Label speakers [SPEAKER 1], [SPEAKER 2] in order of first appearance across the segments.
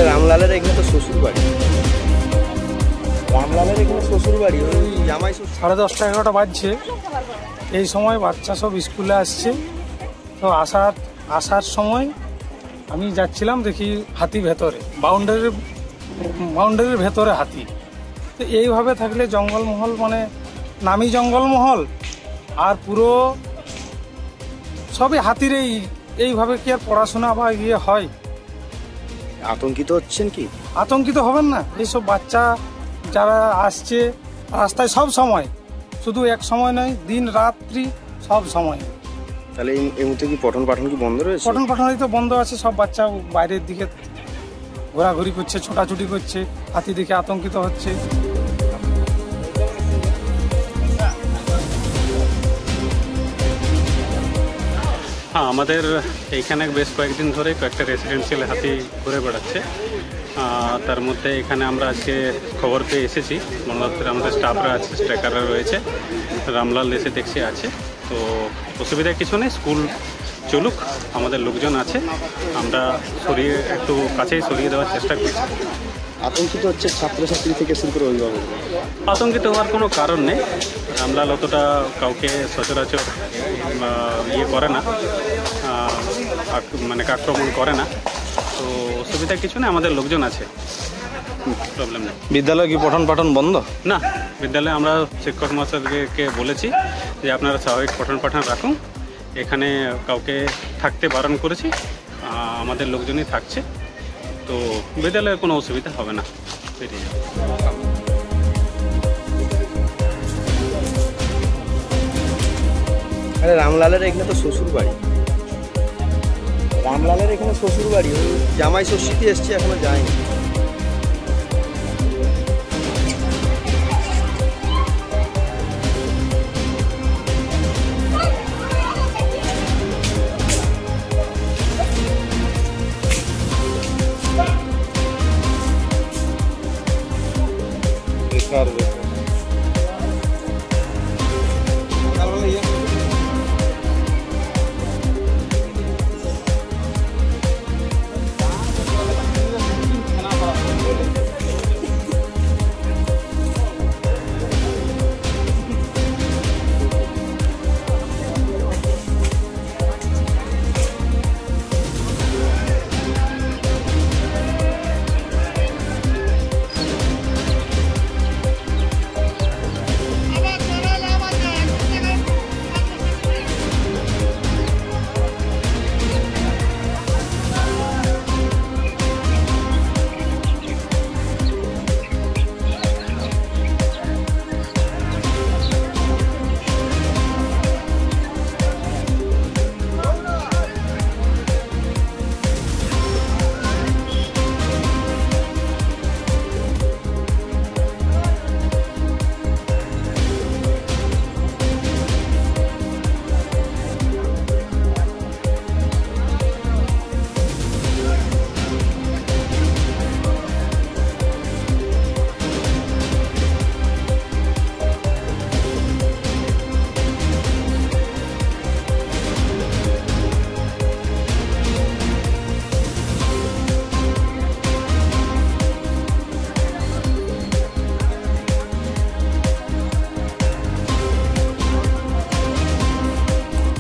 [SPEAKER 1] রামলালের এখানে তো শ্বশুর বাড়ি, রামলালের এখানে শ্বশুর বাড়ি, ওই জামাই শ্বশুর। 10:30 11টা বাজছে, এই সময় বাচ্চা সব স্কুলে আসছে। তো আসার সময় আমি যাচ্ছিলাম, দেখি হাতি ভেতরে, বাউন্ডারির ভেতরে হাতি। তো এইভাবে থাকলে জঙ্গলমহল, মানে নামি জঙ্গলমহল আর পুরো সবই হাতির, এইভাবে কি আর পড়াশোনা বা ইয়ে হয়?
[SPEAKER 2] আতঙ্কিত হচ্ছেন কি?
[SPEAKER 1] আতঙ্কিত হবেন না, এইসব বাচ্চা যারা আসছে রাস্তায় সব সময়, শুধু এক সময় নয়, দিন রাত্রি সব সময়।
[SPEAKER 2] তাহলে এই মুহূর্তে কি পঠন পাঠন কি বন্ধ রয়েছে?
[SPEAKER 1] পঠন পাঠনই তো বন্ধ আছে, সব বাচ্চা বাইরের দিকে ঘোরাঘুরি করছে, ছোটাছুটি করছে, হাতি দেখে আতঙ্কিত হচ্ছে।
[SPEAKER 3] হ্যাঁ, আমাদের এইখানে বেশ কয়েকদিন ধরে কয়েকটা রেসিডেন্সিয়াল হাতি ঘুরে বেড়াচ্ছে। তার মধ্যে এখানে আমরা আজকে খবর পেয়ে এসেছি, বন দপ্তরে আমাদের স্টাফরা আছে, ট্রেকাররা রয়েছে, রামলাল এসে দেখছি আছে। তো অসুবিধা কিছু নেই, স্কুল চলুক, আমাদের লোকজন আছে, আমরা একটু কাছেই সরিয়ে দেওয়ার চেষ্টা করছি।
[SPEAKER 2] আতঙ্কিত হচ্ছে ছাত্রছাত্রী থেকে শুরু করে অভিভাবক?
[SPEAKER 3] আতঙ্কিত হওয়ার কোনো কারণ নেই, রামলাল অতটা কাউকে সচরাচর ইয়ে করে না, মানে আক্রমণ করে না। তো অসুবিধা কিছু নেই, আমাদের লোকজন আছে, প্রবলেম নেই।
[SPEAKER 2] বিদ্যালয় কি পঠন পাঠন বন্ধ?
[SPEAKER 3] না, বিদ্যালয়ে আমরা শিক্ষক মহাশয়কে বলেছি যে আপনারা স্বাভাবিক পঠন পাঠন রাখুন, এখানে কাউকে থাকতে বারণ করেছি, আমাদের লোকজনই থাকছে। তো বিদ্যালয়ে কোনো অসুবিধা হবে না, বেরিয়ে যাবে।
[SPEAKER 1] আরে রামলালের এখানে তো শ্বশুর বাড়ি, রামলালের এখানে শ্বশুর বাড়ি, ওই জামাই ষষ্ঠীতে এসছি, এখনো যায়নি।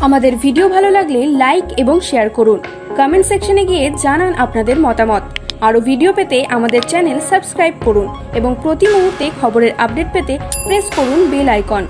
[SPEAKER 4] আমাদের ভিডিও ভালো লাগলে লাইক এবং শেয়ার করুন, কমেন্ট সেকশনে গিয়ে জানান আপনাদের মতামত। আরও ভিডিও পেতে আমাদের চ্যানেল সাবস্ক্রাইব করুন এবং প্রতি মুহূর্তে খবরের আপডেট পেতে প্রেস করুন বেল আইকন।